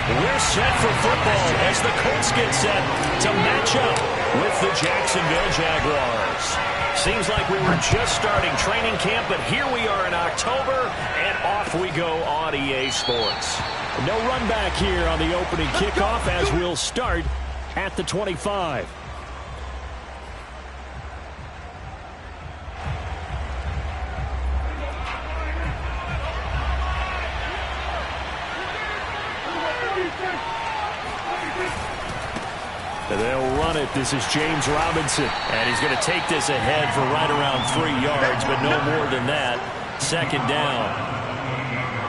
We're set for football as the Colts get set to match up with the Jacksonville Jaguars. Seems like we were just starting training camp, but here we are in October, and off we go on EA Sports. No run back here on the opening kickoff as we'll start at the 25. And they'll run it. This is James Robinson. And he's going to take this ahead for right around 3 yards, but no more than that. Second down.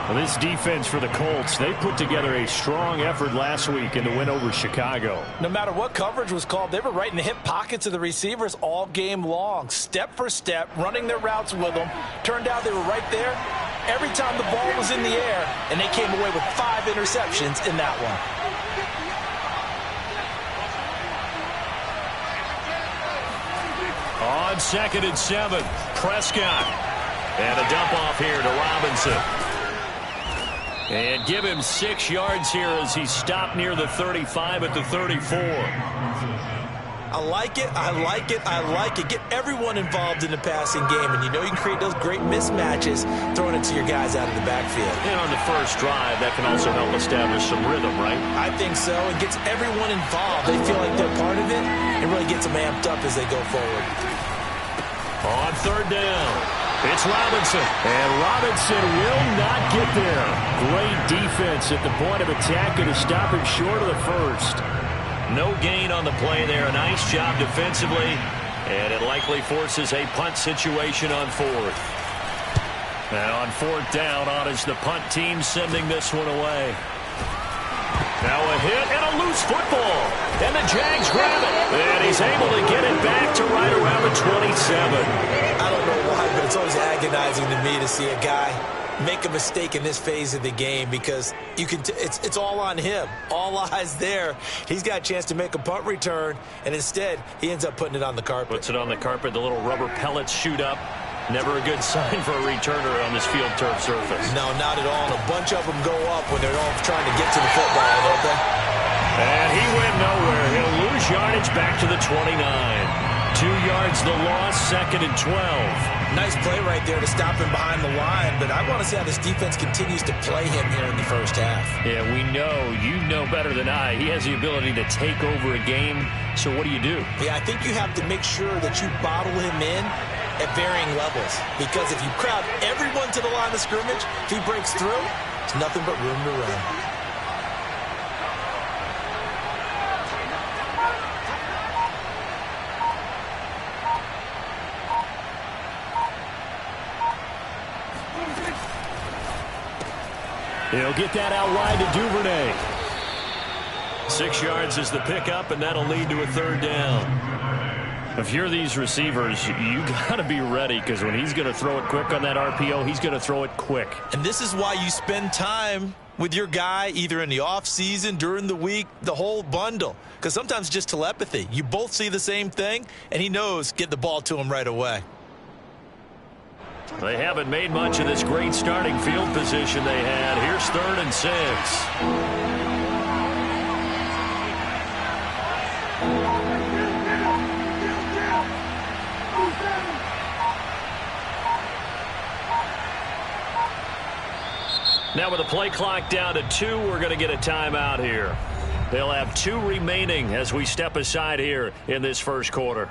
Well, this defense for the Colts, they put together a strong effort last week in the win over Chicago. No matter what coverage was called, they were right in the hip pockets of the receivers all game long. Step for step, running their routes with them. Turned out they were right there every time the ball was in the air, and they came away with 5 interceptions in that one. On 2nd and 7, Prescott. And a dump off here to Robinson. And give him 6 yards here as he stopped near the 35 at the 34. I like it, I like it, I like it. Get everyone involved in the passing game, and you know you can create those great mismatches throwing it to your guys out of the backfield. And on the first drive, that can also help establish some rhythm, right? I think so. It gets everyone involved. They feel like they're part of it, and really gets them amped up as they go forward. On 3rd down, it's Robinson. And Robinson will not get there. Great defense at the point of attack and to stop him short of the first. No gain on the play there. A nice job defensively. And it likely forces a punt situation on 4th. And on 4th down, on is the punt team sending this one away. Now a hit and a loose football. And the Jags grab it. And he's able to get it back to right around the 27. I don't know why, but it's always agonizing to me to see a guy make a mistake in this phase of the game, because you can it's all on him. All eyes there. He's got a chance to make a punt return, and instead he ends up putting it on the carpet. Puts it on the carpet. The little rubber pellets shoot up. Never a good sign for a returner on this field turf surface. No, not at all. And a bunch of them go up when they're all trying to get to the football, don't they? And he went nowhere. He'll lose yardage back to the 29. 2 yards the loss, 2nd and 12. Nice play right there to stop him behind the line, but I want to see how this defense continues to play him here in the first half. Yeah, we know. You know better than I. He has the ability to take over a game, so what do you do? Yeah, I think you have to make sure that you bottle him in at varying levels, because if you crowd everyone to the line of scrimmage, if he breaks through, it's nothing but room to run. He'll get that out wide to Duvernay. 6 yards is the pickup, and that'll lead to a 3rd down. If you're these receivers, you got to be ready, because when he's going to throw it quick on that RPO, he's going to throw it quick. And this is why you spend time with your guy either in the offseason, during the week, the whole bundle. Because sometimes it's just telepathy. You both see the same thing, and he knows get the ball to him right away. They haven't made much of this great starting field position they had. Here's 3rd and 6. Now with the play clock down to 2, we're going to get a timeout here. They'll have 2 remaining as we step aside here in this first quarter.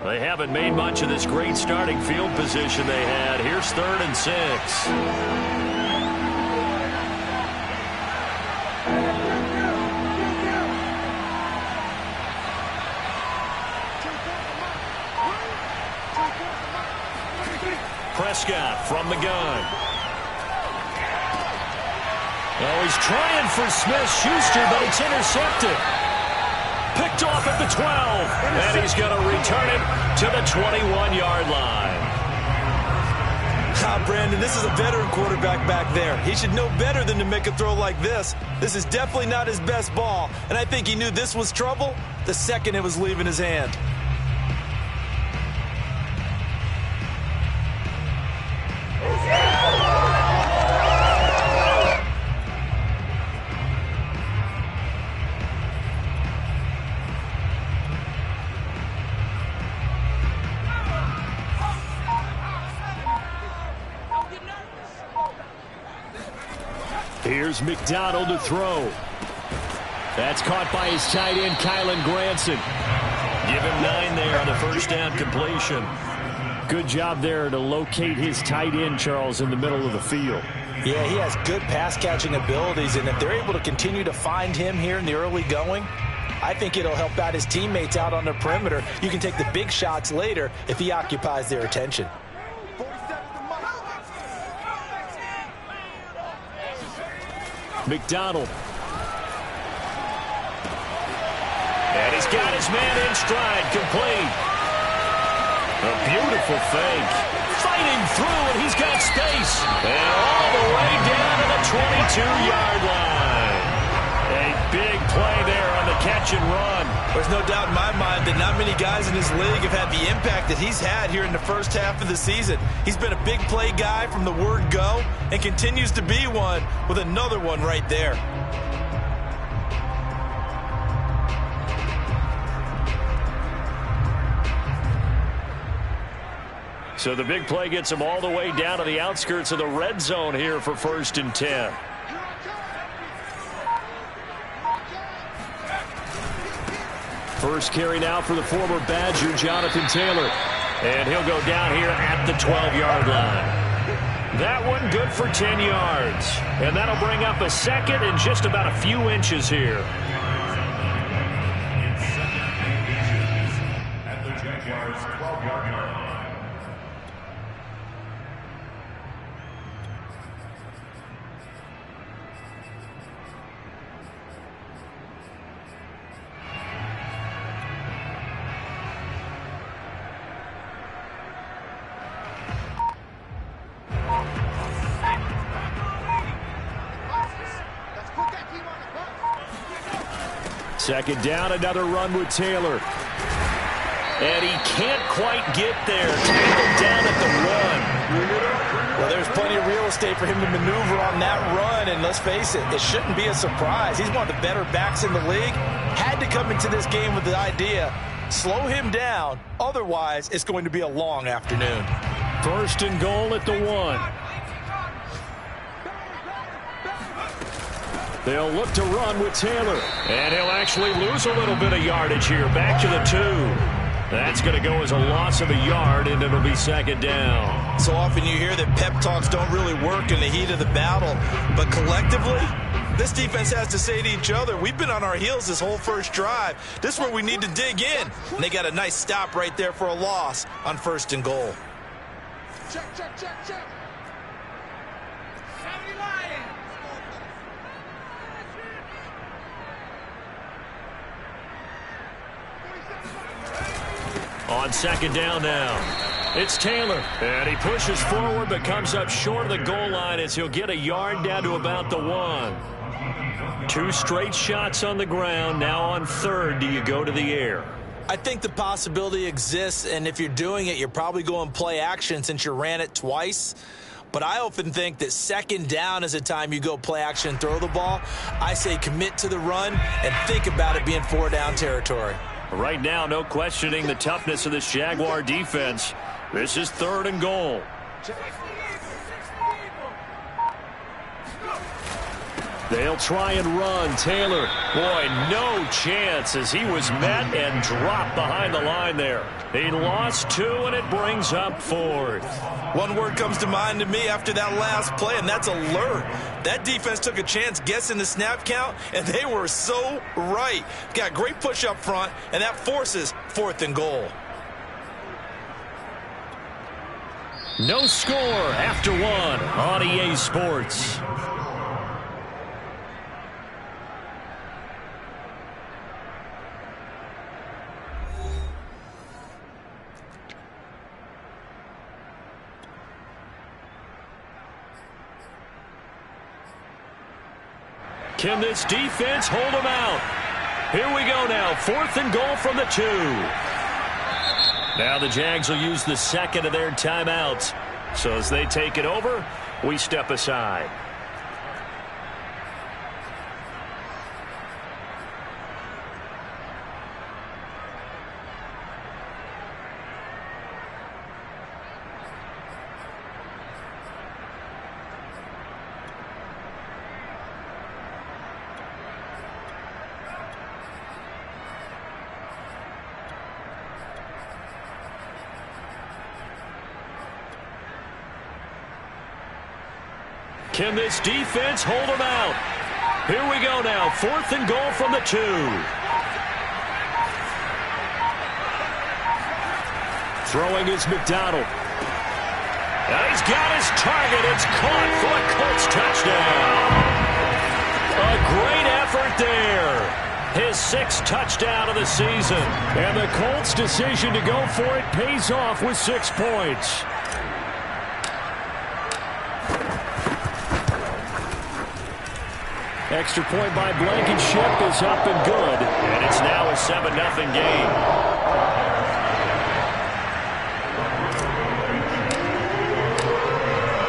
They haven't made much of this great starting field position they had. Here's 3rd and 6. Prescott from the gun. Oh, he's trying for Smith-Schuster, but it's intercepted. Picked off at the 12, and he's going to return it to the 21-yard line. Nah, Brandon, this is a veteran quarterback back there. He should know better than to make a throw like this. This is definitely not his best ball, and I think he knew this was trouble the second it was leaving his hand. Here's McDonald to throw. That's caught by his tight end, Kylen Granson. Give him 9 there on the first down completion. Good job there to locate his tight end, Charles, in the middle of the field. Yeah, he has good pass-catching abilities, and if they're able to continue to find him here in the early going, I think it'll help out his teammates out on the perimeter. You can take the big shots later if he occupies their attention. McDonald. And he's got his man in stride, complete. A beautiful fake. Fighting through, and he's got space. And all the way down to the 22-yard line. A big play there on the catch and run. There's no doubt in my mind that not many guys in this league have had the impact that he's had here in the first half of the season. He's been a big play guy from the word go and continues to be one with another one right there. So the big play gets him all the way down to the outskirts of the red zone here for 1st and 10. First carry now for the former Badger, Jonathan Taylor. And he'll go down here at the 12-yard line. That one good for 10 yards. And that'll bring up a second and just about a few inches here. At the Jaguars' 12-yard line. Second down, another run with Taylor. And he can't quite get there. Tackled down at the 1. Well, there's plenty of real estate for him to maneuver on that run, and let's face it, it shouldn't be a surprise. He's one of the better backs in the league. Had to come into this game with the idea, slow him down, otherwise it's going to be a long afternoon. 1st and goal at the 1. They'll look to run with Taylor. And he'll actually lose a little bit of yardage here. Back to the 2. That's going to go as a loss of a yard, and it'll be 2nd down. So often you hear that pep talks don't really work in the heat of the battle. But collectively, this defense has to say to each other, we've been on our heels this whole first drive. This is where we need to dig in. And they got a nice stop right there for a loss on 1st and goal. Check, check, check, check. On 2nd down now, it's Taylor. And he pushes forward but comes up short of the goal line as he'll get a yard down to about the 1. 2 straight shots on the ground. Now on 3rd, do you go to the air? I think the possibility exists, and if you're doing it, you're probably going play action since you ran it twice. But I often think that 2nd down is a time you go play action and throw the ball. I say commit to the run and think about it being 4-down territory. Right now, no questioning the toughness of this Jaguar defense. This is 3rd and goal. They'll try and run. Taylor. Boy, no chance as he was met and dropped behind the line there. He lost 2, and it brings up 4th. One word comes to mind to me after that last play, and that's alert. That defense took a chance guessing the snap count, and they were so right. Got great push up front, and that forces 4th and goal. No score after 1 on EA Sports. Can this defense hold them out? Here we go now. 4th and goal from the 2. Now the Jags will use the second of their timeouts. So as they take it over, we step aside. Can this defense hold them out? Here we go now. 4th and goal from the 2. Throwing is McDonald. Now he's got his target. It's caught for a Colts touchdown. A great effort there. His 6th touchdown of the season. And the Colts' decision to go for it pays off with 6 points. Extra point by Blankenship is up and good. And it's now a 7-0 game.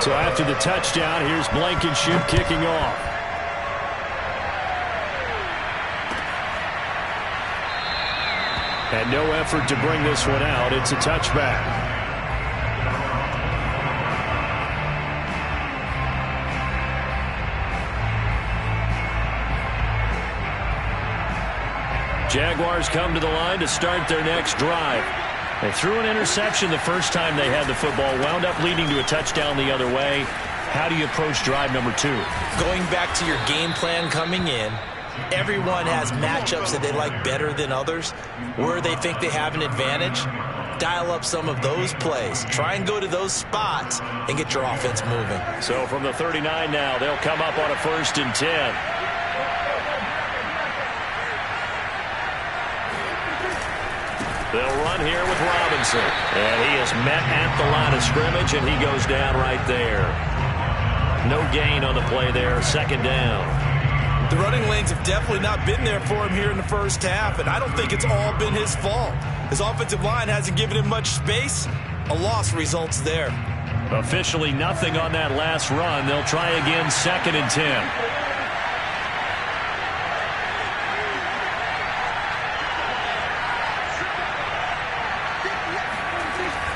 So after the touchdown, here's Blankenship kicking off. And no effort to bring this one out. It's a touchback. Jaguars come to the line to start their next drive. They threw an interception the first time they had the football, wound up leading to a touchdown the other way. How do you approach drive number 2? Going back to your game plan coming in, everyone has matchups that they like better than others. Where they think they have an advantage, dial up some of those plays. Try and go to those spots and get your offense moving. So from the 39 now, they'll come up on a 1st and 10. They'll run here with Robinson. And he is met at the line of scrimmage, and he goes down right there. No gain on the play there. 2nd down. The running lanes have definitely not been there for him here in the first half, and I don't think it's all been his fault. His offensive line hasn't given him much space. A loss results there. Officially nothing on that last run. They'll try again 2nd and 10.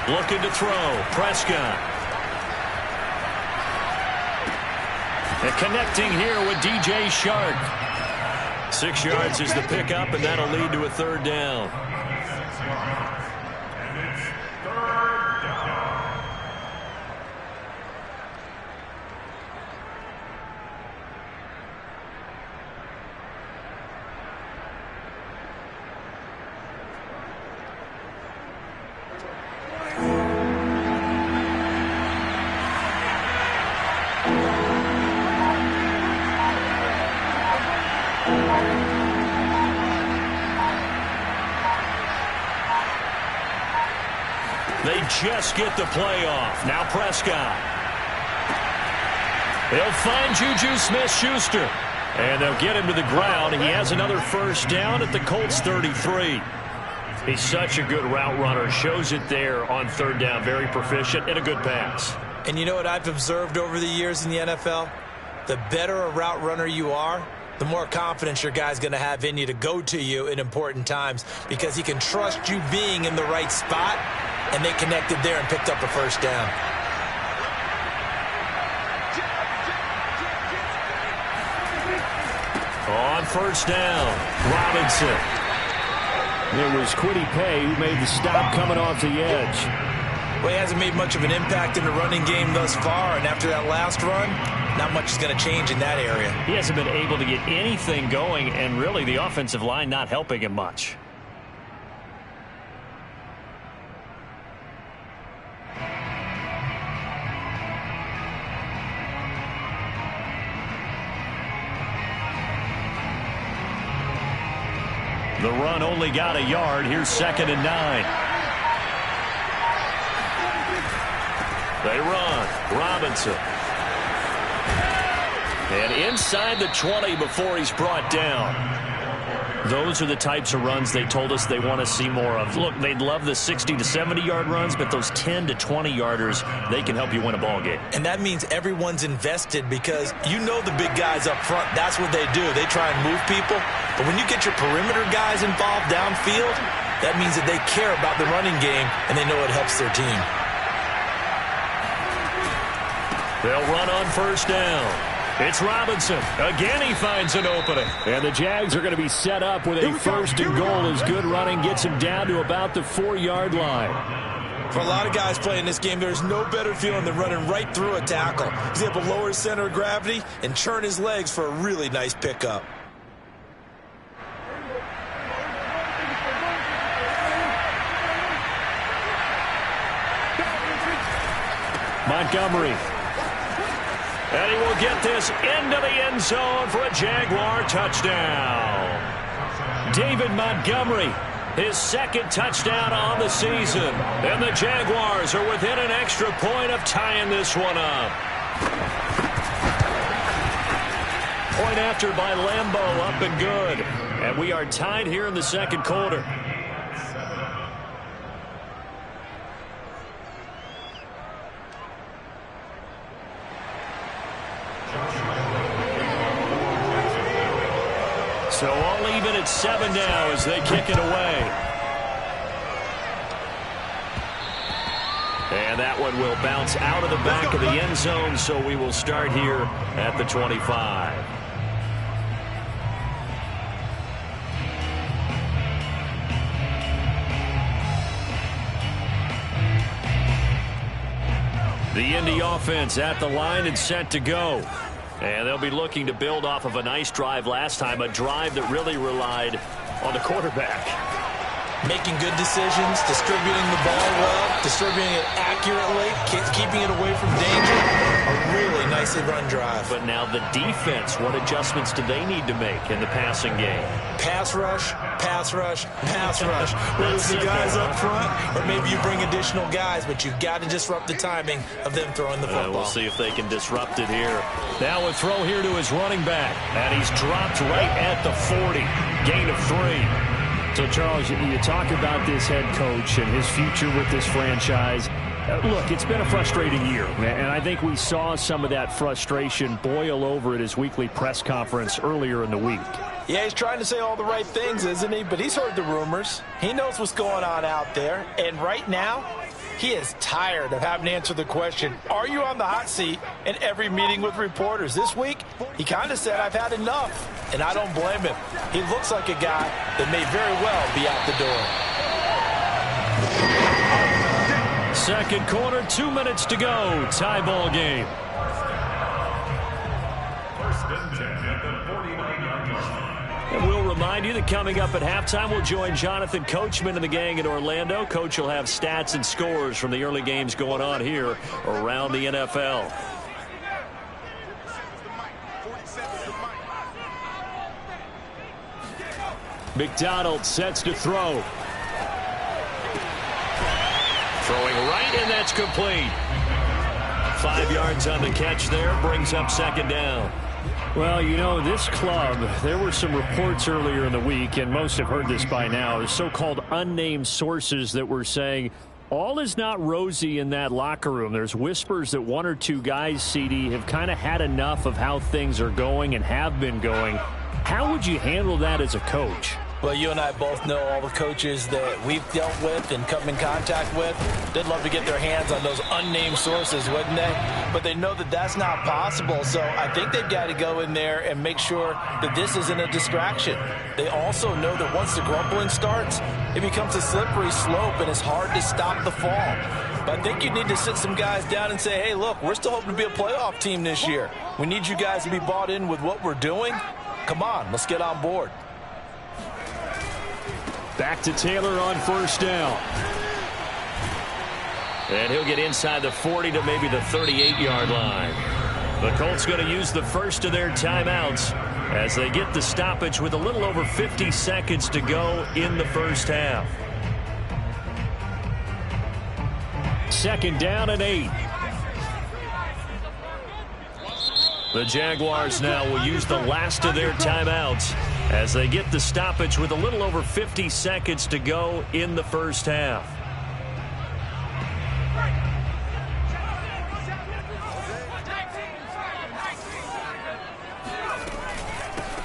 Looking to throw. Prescott. And connecting here with DJ Shark. 6 yards is the pickup, and that'll lead to a 3rd down. They just get the play off. Now Prescott. They'll find Juju Smith-Schuster. And they'll get him to the ground. He has another 1st down at the Colts 33. He's such a good route runner. Shows it there on 3rd down. Very proficient and a good pass. And you know what I've observed over the years in the NFL? The better a route runner you are, the more confidence your guy's going to have in you to go to you in important times, because he can trust you being in the right spot, and they connected there and picked up a 1st down. On 1st down, Robinson. It was Kwity Paye who made the stop coming off the edge. Well, he hasn't made much of an impact in the running game thus far, and after that last run, not much is going to change in that area. He hasn't been able to get anything going, and really the offensive line not helping him much. The run only got a yard. Here's 2nd and 9. They run. Robinson. And inside the 20 before he's brought down. Those are the types of runs they told us they want to see more of. Look, they'd love the 60 to 70-yard runs, but those 10 to 20-yarders, they can help you win a ball game. And that means everyone's invested because you know the big guys up front, that's what they do. They try and move people. But when you get your perimeter guys involved downfield, that means that they care about the running game and they know it helps their team. They'll run on first down. It's Robinson. Again, he finds an opening. And the Jags are going to be set up with a first and goal as good running gets him down to about the 4-yard line. For a lot of guys playing this game, there's no better feeling than running right through a tackle. He's able to lower his center of gravity and churn his legs for a really nice pickup. Montgomery. And he will get this into the end zone for a Jaguar touchdown. David Montgomery, his second touchdown on the season. And the Jaguars are within an extra point of tying this one up. Point after by Lambeau, up and good. And we are tied here in the second quarter. So all even at 7 now as they kick it away. And that one will bounce out of the back of the end zone, so we will start here at the 25. The Indy offense at the line and set to go. And they'll be looking to build off of a nice drive last time, a drive that really relied on the quarterback. Making good decisions, distributing the ball well, distributing it accurately, keeping it away from danger. A really nicely run drive. But now the defense, what adjustments do they need to make in the passing game? Pass rush, pass rush, pass rush. Whether it's the guys up front or maybe you bring additional guys, but you've got to disrupt the timing of them throwing the football. We'll see if they can disrupt it here. Now a throw here to his running back. And he's dropped right at the 40. Gain of 3. So, Charles, you talk about this head coach and his future with this franchise. Look, it's been a frustrating year, and I think we saw some of that frustration boil over at his weekly press conference earlier in the week. Yeah, he's trying to say all the right things, isn't he? But he's heard the rumors. He knows what's going on out there. And right now, he is tired of having to answer the question, are you on the hot seat in every meeting with reporters? This week, he kind of said, I've had enough. And I don't blame him. He looks like a guy that may very well be out the door. Second quarter, 2 minutes to go. Tie ball game. First and 10 at the 49-yard line. And we'll remind you that coming up at halftime, we'll join Jonathan Coachman and the gang in Orlando. Coach will have stats and scores from the early games going on here around the NFL. McDonald sets to throw. Throwing right, and that's complete. 5 yards on the catch there, brings up second down. Well, you know, this club, there were some reports earlier in the week, and most have heard this by now, so-called unnamed sources that were saying all is not rosy in that locker room. There's whispers that 1 or 2 guys, CD, have kind of had enough of how things are going and have been going. How would you handle that as a coach? Well, you and I both know all the coaches that we've dealt with and come in contact with. They'd love to get their hands on those unnamed sources, wouldn't they? But they know that that's not possible, so I think they've got to go in there and make sure that this isn't a distraction. They also know that once the grumbling starts, it becomes a slippery slope and it's hard to stop the fall. But I think you need to sit some guys down and say, hey, look, we're still hoping to be a playoff team this year. We need you guys to be bought in with what we're doing. Come on, let's get on board. Back to Taylor on first down. And he'll get inside the 40 to maybe the 38-yard line. The Colts going to use the first of their timeouts as they get the stoppage with a little over 50 seconds to go in the first half. Second down and 8. The Jaguars now will use the last of their timeouts as they get the stoppage with a little over 50 seconds to go in the first half.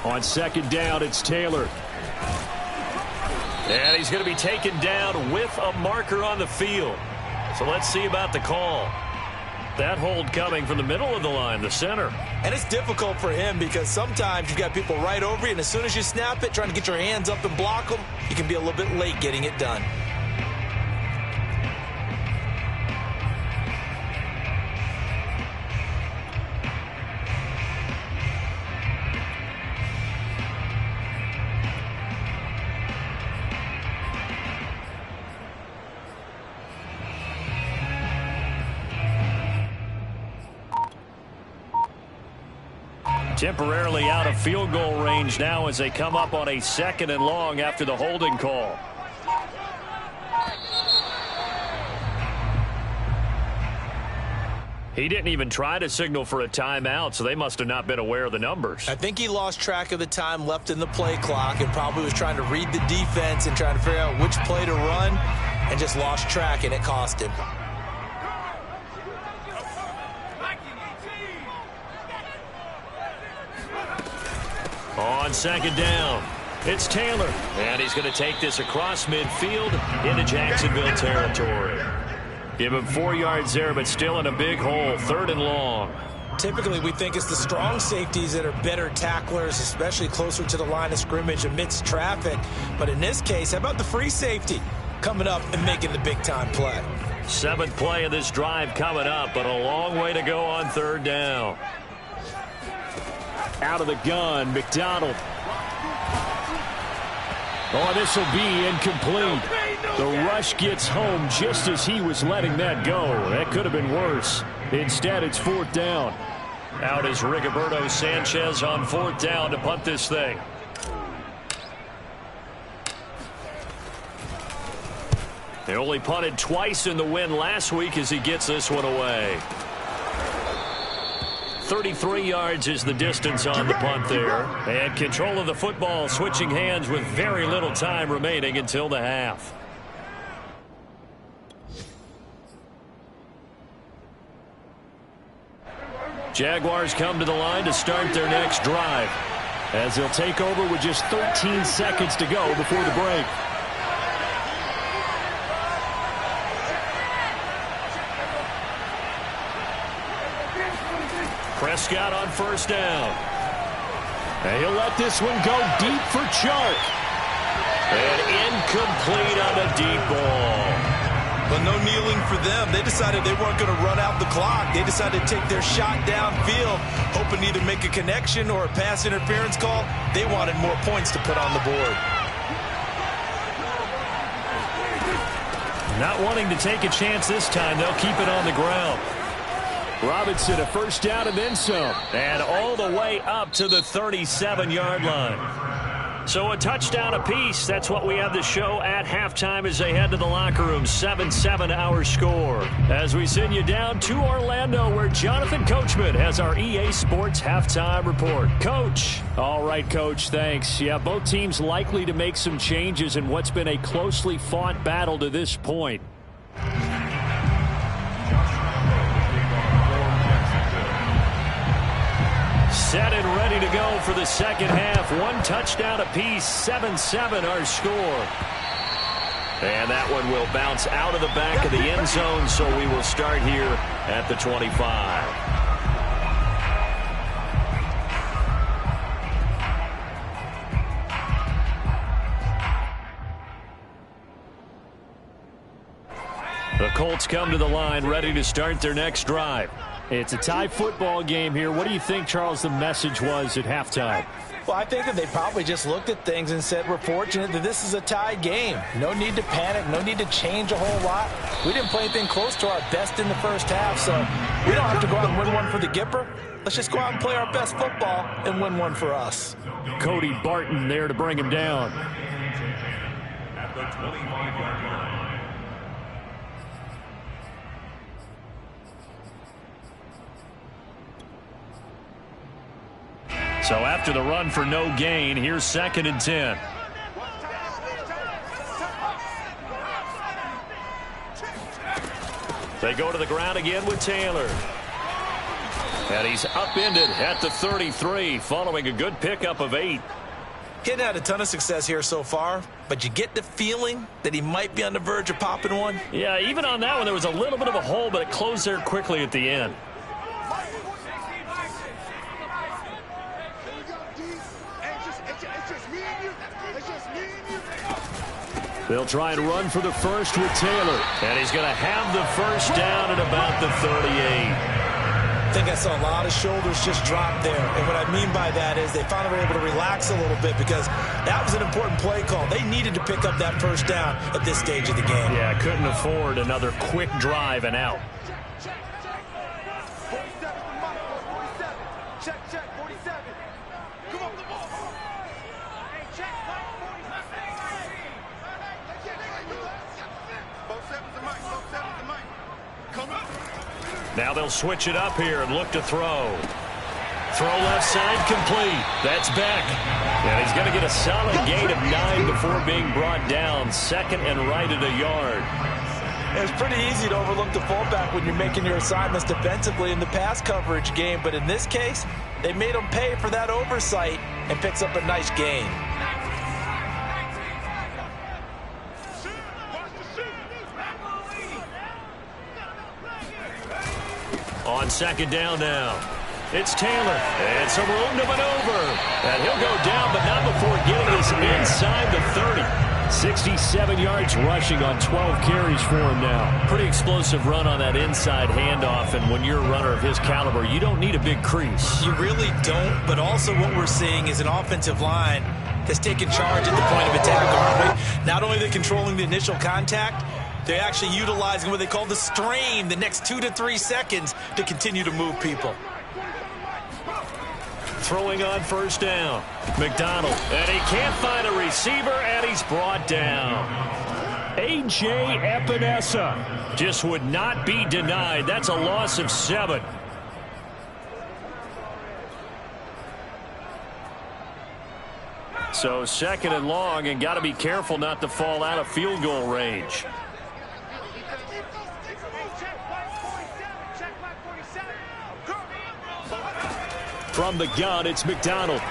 On second down, it's Taylor. And he's going to be taken down with a marker on the field. So let's see about the call. That hold coming from the middle of the line, the center. And it's difficult for him because sometimes you've got people right over you, and as soon as you snap it, trying to get your hands up and block them, you can be a little bit late getting it done. Temporarily out of field goal range now as they come up on a 2nd and long after the holding call. He didn't even try to signal for a timeout, so they must have not been aware of the numbers. I think he lost track of the time left in the play clock and probably was trying to read the defense and trying to figure out which play to run and just lost track, and it cost him. On second down, it's Taylor. And he's going to take this across midfield into Jacksonville territory. Give him 4 yards there, but still in a big hole, 3rd and long. Typically, we think it's the strong safeties that are better tacklers, especially closer to the line of scrimmage amidst traffic. But in this case, how about the free safety coming up and making the big-time play? 7th play of this drive coming up, but a long way to go on 3rd down. Out of the gun, McDonald. Oh, this will be incomplete. The rush gets home just as he was letting that go. That could have been worse. Instead, it's 4th down. Out is Rigoberto Sanchez on 4th down to punt this thing. They only punted twice in the win last week as he gets this one away. 33 yards is the distance on the punt there. And control of the football switching hands with very little time remaining until the half. Jaguars come to the line to start their next drive as they'll take over with just 13 seconds to go before the break. Prescott on 1st down. And he'll let this one go deep for Chark. And incomplete on the deep ball. But no kneeling for them. They decided they weren't going to run out the clock. They decided to take their shot downfield, hoping to either make a connection or a pass interference call. They wanted more points to put on the board. Not wanting to take a chance this time, they'll keep it on the ground. Robinson, a 1st down and then some. And all the way up to the 37-yard line. So a touchdown apiece. That's what we have the show at halftime as they head to the locker room. 7-7 our score. As we send you down to Orlando where Jonathan Coachman has our EA Sports halftime report. Coach. All right, Coach, thanks. Yeah, both teams likely to make some changes in what's been a closely fought battle to this point. Set and ready to go for the second half. 1 touchdown apiece, 7-7 our score. And that one will bounce out of the back of the end zone, so we will start here at the 25. The Colts come to the line ready to start their next drive. It's a tie football game here. What do you think, Charles, the message was at halftime? Well, I think that they probably just looked at things and said, we're fortunate that this is a tied game. No need to panic. No need to change a whole lot. We didn't play anything close to our best in the first half, so we don't have to go out and win one for the Gipper. Let's just go out and play our best football and win one for us. Cody Barton there to bring him down. At the 25-yard line. So after the run for no gain, here's 2nd and 10. They go to the ground again with Taylor. And he's upended at the 33 following a good pickup of 8. He hadn't had a ton of success here so far, but you get the feeling that he might be on the verge of popping one. Yeah, even on that one, there was a little bit of a hole, but it closed there quickly at the end. They'll try and run for the first with Taylor. And he's going to have the first down at about the 38. I think I saw a lot of shoulders just drop there. And what I mean by that is they finally were able to relax a little bit because that was an important play call. They needed to pick up that first down at this stage of the game. Yeah, couldn't afford another quick drive and out. Now they'll switch it up here and look to throw. Throw left side complete. That's Beck. And he's going to get a solid gain of 9 before being brought down. 2nd and right at a yard. It's pretty easy to overlook the fullback when you're making your assignments defensively in the pass coverage game. But in this case, they made him pay for that oversight and picks up a nice gain. On 2nd down now. It's Taylor. And some room to maneuver. And he'll go down, but not before getting this inside the 30. 67 yards rushing on 12 carries for him now. Pretty explosive run on that inside handoff. And when you're a runner of his caliber, you don't need a big crease. You really don't, but also what we're seeing is an offensive line that's taking charge at the point of attack, aren't we? Not only are they controlling the initial contact, they're actually utilizing what they call the strain, the next 2 to 3 seconds to continue to move people. Throwing on first down. McDonald. And he can't find a receiver, and he's brought down. A.J. Epinesa just would not be denied. That's a loss of 7. So 2nd and long, and got to be careful not to fall out of field goal range. From the gun, it's McDonald.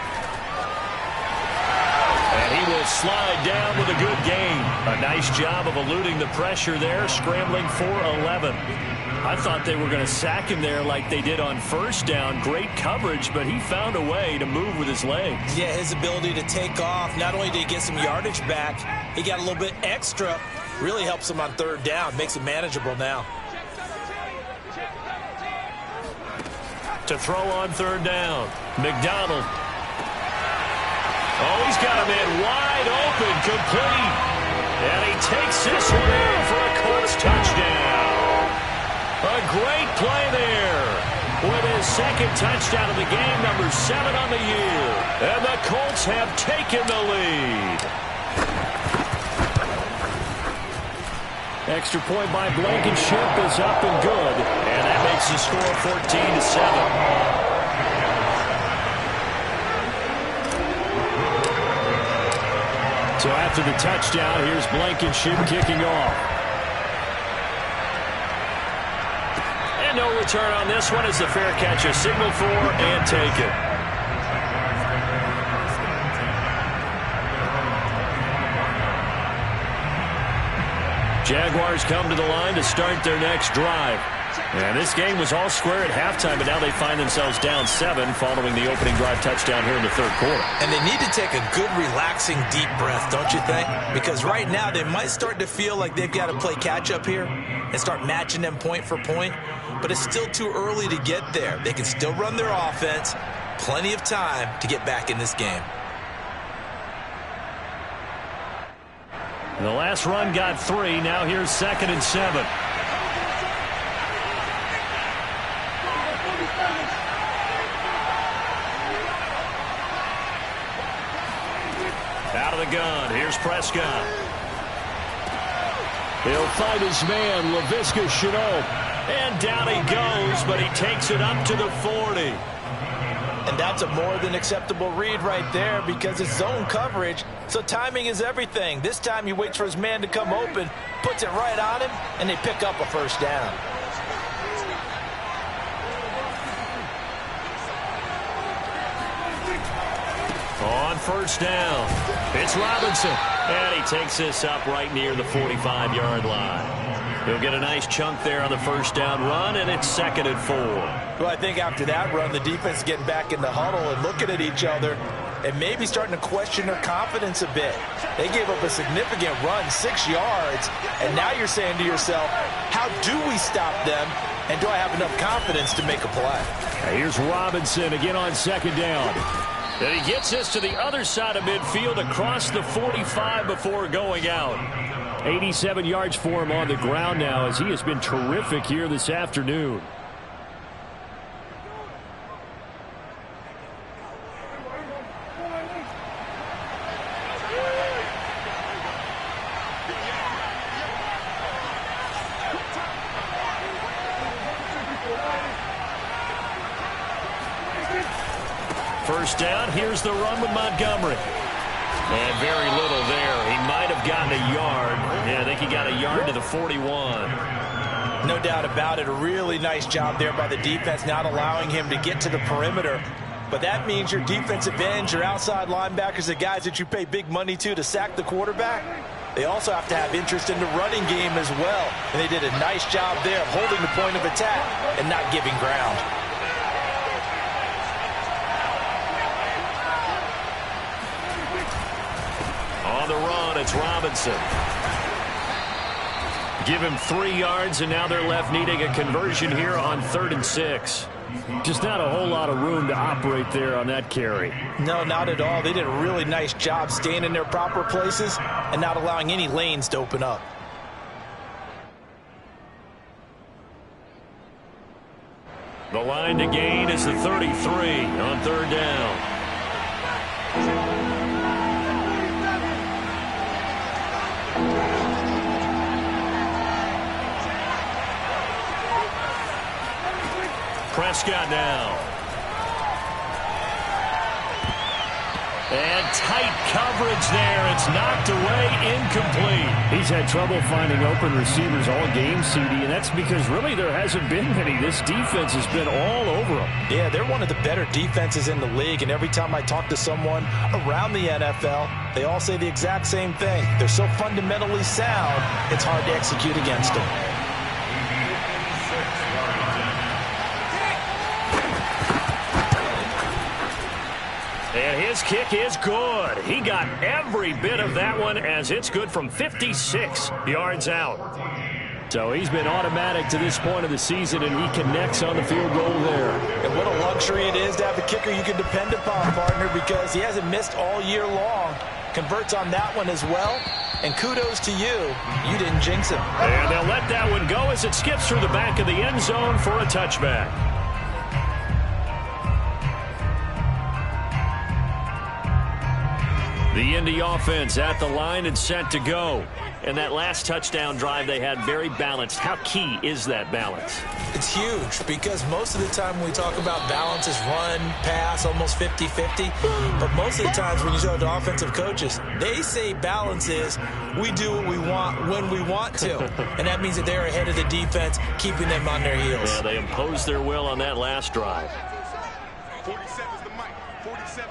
And he will slide down with a good gain. A nice job of eluding the pressure there, scrambling for 11. I thought they were going to sack him there like they did on first down. Great coverage, but he found a way to move with his legs. Yeah, his ability to take off, not only did he get some yardage back, he got a little bit extra. Really helps him on 3rd down, makes it manageable now. To throw on 3rd down. McDonald. Oh, he's got a man wide open, complete. And he takes this one in for a Colts touchdown. A great play there. With his 2nd touchdown of the game, number 7 on the year. And the Colts have taken the lead. Extra point by Blankenship is up and good. And that makes the score 14-7. So after the touchdown, here's Blankenship kicking off. And no return on this one as the fair catch is signaled for and taken. Jaguars come to the line to start their next drive. And this game was all square at halftime, but now they find themselves down 7 following the opening drive touchdown here in the 3rd quarter. And they need to take a good, relaxing, deep breath, don't you think? Because right now they might start to feel like they've got to play catch-up here and start matching them point for point. But it's still too early to get there. They can still run their offense. Plenty of time to get back in this game. The last run got 3. Now here's 2nd and 7. Out of the gun. Here's Prescott. He'll find his man, Laviska Shenault. And down he goes, but he takes it up to the 40. And that's a more than acceptable read right there because it's zone coverage, so timing is everything. This time he waits for his man to come open, puts it right on him, and they pick up a first down. On first down, it's Robinson, and he takes this up right near the 45-yard line. He'll get a nice chunk there on the first down run, and it's 2nd and 4. Well, I think after that run, the defense is getting back in the huddle and looking at each other and maybe starting to question their confidence a bit. They gave up a significant run, 6 yards, and now you're saying to yourself, how do we stop them, and do I have enough confidence to make a play? Here's Robinson again on 2nd down. And he gets this to the other side of midfield across the 45 before going out. 87 yards for him on the ground now as he has been terrific here this afternoon. First down, here's the run with Montgomery. And very little there. He might have gotten a yard. Yeah, I think he got a yard to the 41. No doubt about it. A really nice job there by the defense, not allowing him to get to the perimeter. But that means your defensive ends, your outside linebackers, the guys that you pay big money to sack the quarterback, they also have to have interest in the running game as well. And they did a nice job there of holding the point of attack and not giving ground. On the run, it's Robinson. Give him 3 yards, and now they're left needing a conversion here on 3rd and 6. Just not a whole lot of room to operate there on that carry. No, not at all. They did a really nice job staying in their proper places and not allowing any lanes to open up. The line to gain is the 33 on 3rd down. Prescott now. And tight coverage there. It's knocked away, incomplete. He's had trouble finding open receivers all game, CD, and that's because really there hasn't been many. This defense has been all over them. Yeah, they're one of the better defenses in the league, and every time I talk to someone around the NFL, they all say the exact same thing. They're so fundamentally sound, it's hard to execute against them. And his kick is good. He got every bit of that one as it's good from 56 yards out. So he's been automatic to this point of the season, and he connects on the field goal there. And what a luxury it is to have a kicker you can depend upon, partner, because he hasn't missed all year long. Converts on that one as well. And kudos to you. You didn't jinx him. And they'll let that one go as it skips through the back of the end zone for a touchback. The Indy offense at the line and set to go. And that last touchdown drive they had very balanced. How key is that balance? It's huge because most of the time when we talk about balance is run, pass, almost 50-50. But most of the times when you talk to offensive coaches, they say balance is we do what we want when we want to. And that means that they're ahead of the defense, keeping them on their heels. Yeah, they imposed their will on that last drive. 47 is the mic. 47.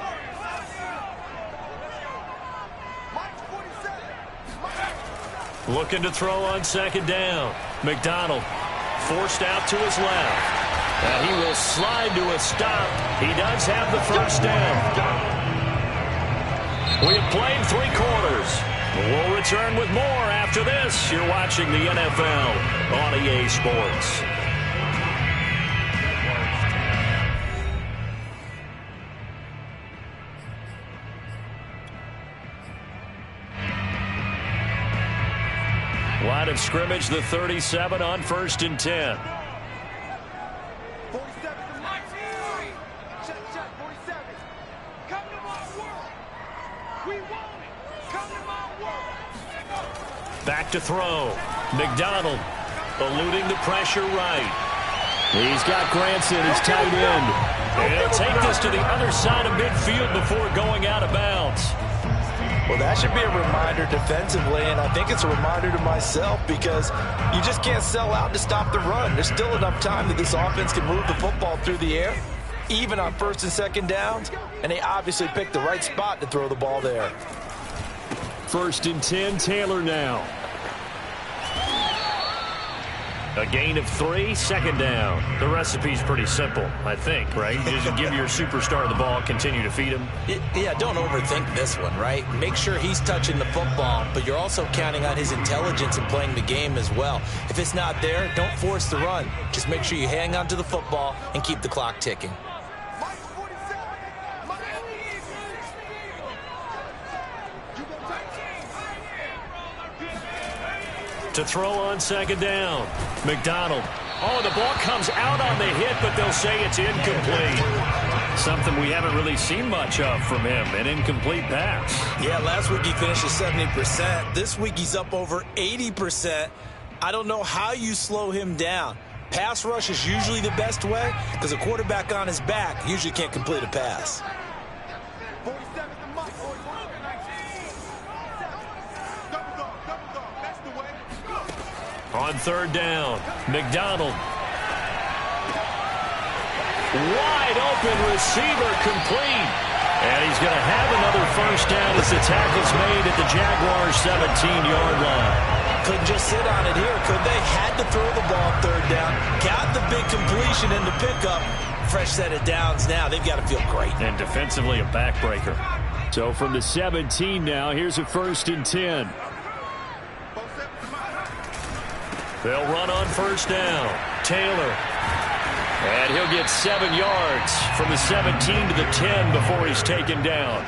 Looking to throw on 2nd down. McDonald forced out to his left. And he will slide to a stop. He does have the first down. We have played 3 quarters. We'll return with more after this. You're watching the NFL on EA Sports. Line of scrimmage, the 37 on 1st and 10. 47 is the mic. Check, 47. Come to my world. We want it. Come to my world. Back to throw. McDonald eluding the pressure right. He's got Granson, his tight end. And he'll take this to the other side of midfield before going out of bounds. Well, that should be a reminder defensively, and I think it's a reminder to myself because you just can't sell out to stop the run. There's still enough time that this offense can move the football through the air, even on first and second downs, and they obviously picked the right spot to throw the ball there. 1st and 10, Taylor now. A gain of 3, 2nd down. The recipe's pretty simple, I think, right? You just give your superstar the ball, continue to feed him. Yeah, don't overthink this one, right? Make sure he's touching the football, but you're also counting on his intelligence in playing the game as well. If it's not there, don't force the run. Just make sure you hang on to the football and keep the clock ticking. To throw on 2nd down. McDonald. Oh, the ball comes out on the hit, but they'll say it's incomplete. Something we haven't really seen much of from him, an incomplete pass. Yeah, last week he finished at 70%. This week he's up over 80%. I don't know how you slow him down. Pass rush is usually the best way because a quarterback on his back usually can't complete a pass. On 3rd down, McDonald. Wide open receiver complete. And he's going to have another 1st down as the tackle's made at the Jaguars' 17-yard line. Couldn't just sit on it here, could they? Had to throw the ball 3rd down. Got the big completion in the pickup. Fresh set of downs now. They've got to feel great. And defensively, a backbreaker. So from the 17 now, here's a 1st and 10. They'll run on 1st down. Taylor. And he'll get 7 yards from the 17 to the 10 before he's taken down.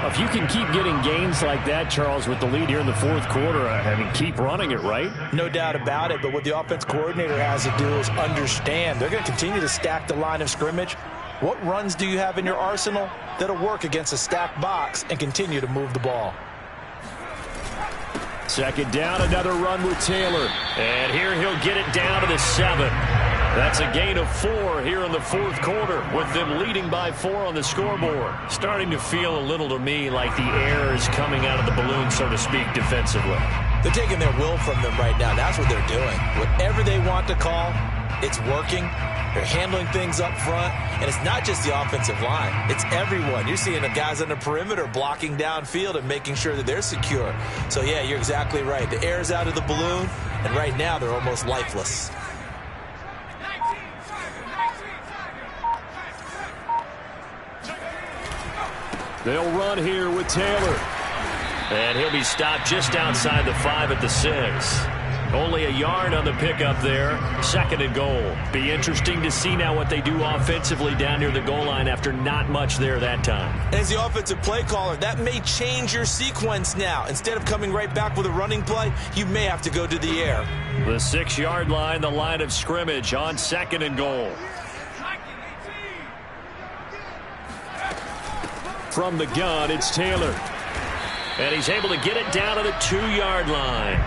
If you can keep getting gains like that, Charles, with the lead here in the 4th quarter, I mean, keep running it, right? No doubt about it, but what the offense coordinator has to do is understand. They're going to continue to stack the line of scrimmage. What runs do you have in your arsenal that'll work against a stacked box and continue to move the ball? 2nd down, another run with Taylor. And here he'll get it down to the 7. That's a gain of 4 here in the 4th quarter with them leading by 4 on the scoreboard. Starting to feel a little to me like the air is coming out of the balloon, so to speak, defensively. They're taking their will from them right now. That's what they're doing. Whatever they want to call, it's working. They're handling things up front, and it's not just the offensive line. It's everyone. You're seeing the guys on the perimeter blocking downfield and making sure that they're secure. So, yeah, you're exactly right. The air's out of the balloon, and right now they're almost lifeless. They'll run here with Taylor. And he'll be stopped just outside the 5 at the 6. Only a yard on the pickup there. 2nd and goal. Be interesting to see now what they do offensively down near the goal line after not much there that time. As the offensive play caller, that may change your sequence now. Instead of coming right back with a running play, you may have to go to the air. The 6-yard line, the line of scrimmage on 2nd and goal. From the gun, it's Taylor. And he's able to get it down to the 2-yard line.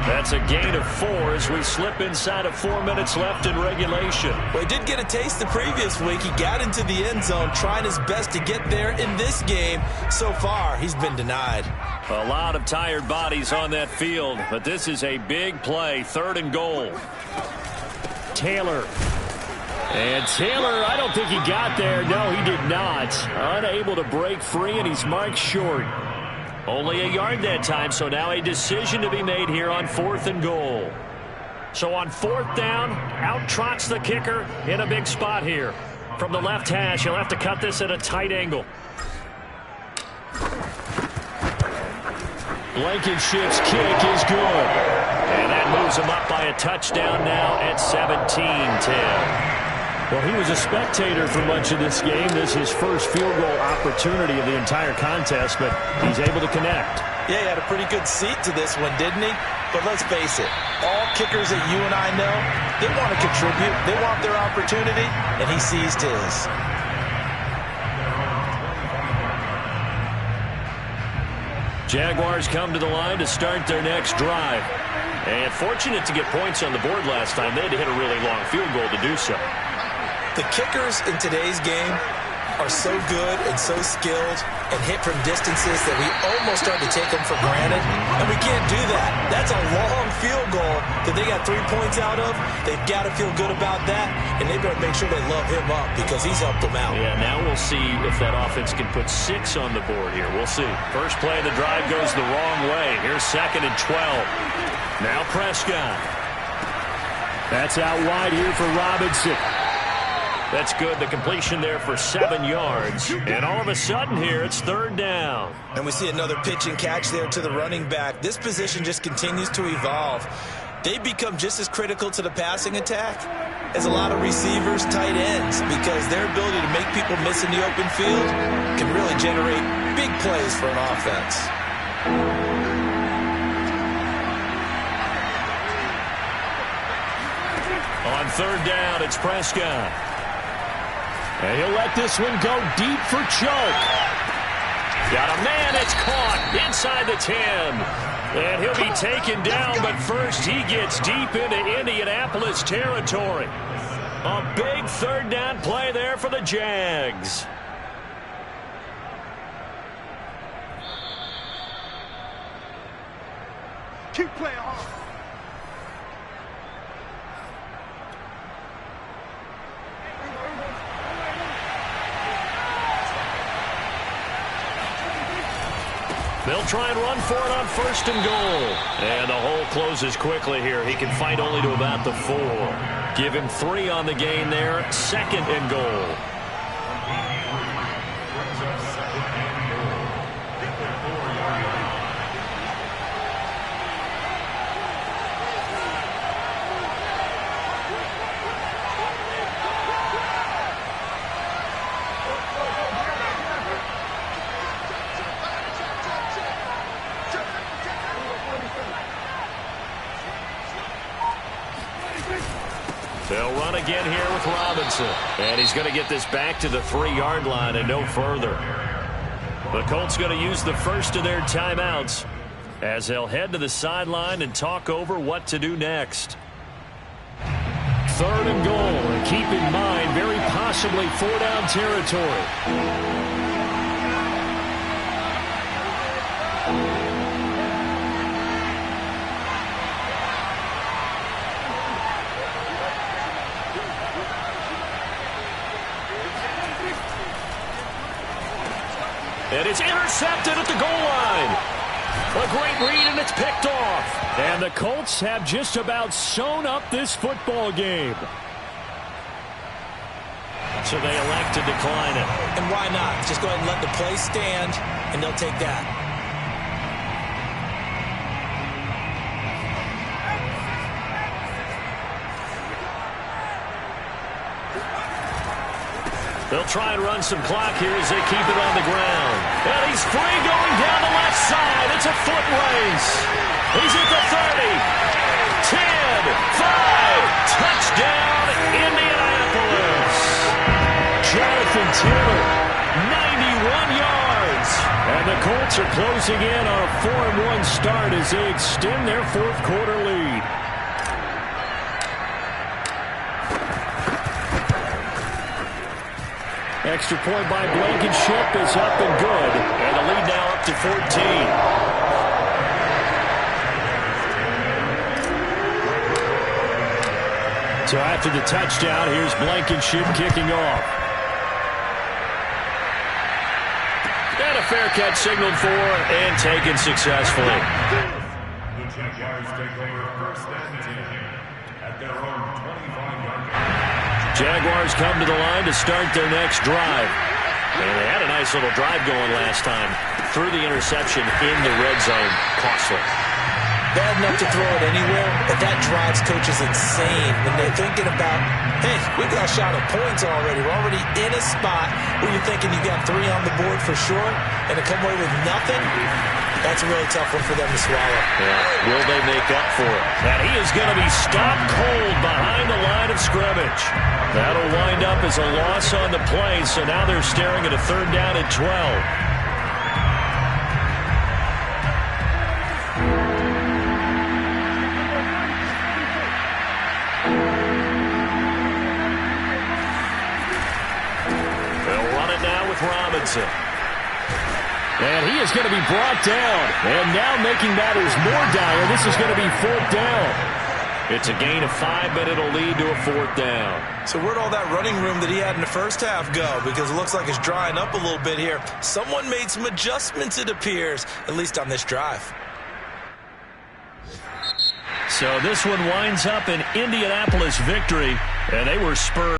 That's a gain of 4 as we slip inside of 4 minutes left in regulation. Well, he did get a taste the previous week. He got into the end zone, trying his best to get there in this game. So far, he's been denied. A lot of tired bodies on that field, but this is a big play. 3rd and goal. Taylor. And Taylor, I don't think he got there. No, he did not. Unable to break free, and he's marked short. Only a yard that time, so now a decision to be made here on 4th and goal. So on 4th down, out trots the kicker in a big spot here. From the left hash, he'll have to cut this at a tight angle. Blankenship's kick is good. And that moves him up by a touchdown now at 17-10. Well, he was a spectator for much of this game. This is his first field goal opportunity of the entire contest, but he's able to connect. Yeah, he had a pretty good seat to this one, didn't he? But let's face it, all kickers that you and I know, they want to contribute. They want their opportunity, and he seized his. Jaguars come to the line to start their next drive. And fortunate to get points on the board last time. They had to hit a really long field goal to do so. The kickers in today's game are so good and so skilled and hit from distances that we almost start to take them for granted, and we can't do that. That's a long field goal that they got 3 points out of. They've got to feel good about that, and they better make sure they love him up because he's helped them out. Yeah, now we'll see if that offense can put 6 on the board here. We'll see. First play of the drive goes the wrong way. Here's 2nd and 12. Now Prescott. That's out wide here for Robinson. That's good. The completion there for 7 yards. And all of a sudden here, it's 3rd down. And we see another pitch and catch there to the running back. This position just continues to evolve. They become just as critical to the passing attack as a lot of receivers, tight ends, because their ability to make people miss in the open field can really generate big plays for an offense. On 3rd down, it's Prescott. And he'll let this one go deep for choke. Got a man, it's caught inside the 10. And he'll be taken down, but first he gets deep into Indianapolis territory. A big 3rd down play there for the Jags. Keep playing hard. They'll try and run for it on 1st and goal. And the hole closes quickly here. He can fight only to about the 4. Give him 3 on the gain there. 2nd and goal. They'll run again here with Robinson. And he's going to get this back to the 3-yard line and no further. The Colts going to use the first of their timeouts as they'll head to the sideline and talk over what to do next. 3rd and goal. And keep in mind, very possibly 4-down territory. And it's intercepted at the goal line. A great read, and it's picked off. And the Colts have just about sewn up this football game. So they elect to decline it. And why not? Just go ahead and let the play stand, and they'll take that. They'll try and run some clock here as they keep it on the ground. And he's free going down the left side. It's a foot race. He's at the 30. 10, 5, touchdown, Indianapolis. Jonathan Taylor, 91 yards. And the Colts are closing in on a 4-1 start as they extend their 4th quarter lead. Extra point by Blankenship is up and good. And the lead now up to 14. So after the touchdown, here's Blankenship kicking off. And a fair catch signaled for and taken successfully. The Jaguars take over 1st and 10 at their own 25-yard line. Jaguars come to the line to start their next drive. And they had a nice little drive going last time. Threw the interception in the red zone. Costly. Bad enough to throw it anywhere, but that drives coaches insane when they're thinking about, hey, we got a shot at points already. We're already in a spot where you're thinking you got 3 on the board for sure, and to come away with nothing, that's a really tough one for them to swallow. Yeah. Will they make up for it? And he is going to be stopped cold behind the line of scrimmage. That'll wind up as a loss on the play, so now they're staring at a 3rd down and 12. Wilson. And he is going to be brought down. And now making matters more dire, this is going to be 4th down. It's a gain of 5, but it'll lead to a 4th down. So where'd all that running room that he had in the first half go? Because it looks like it's drying up a little bit here. Someone made some adjustments, it appears, at least on this drive. So this one winds up an Indianapolis victory, and they were spurred.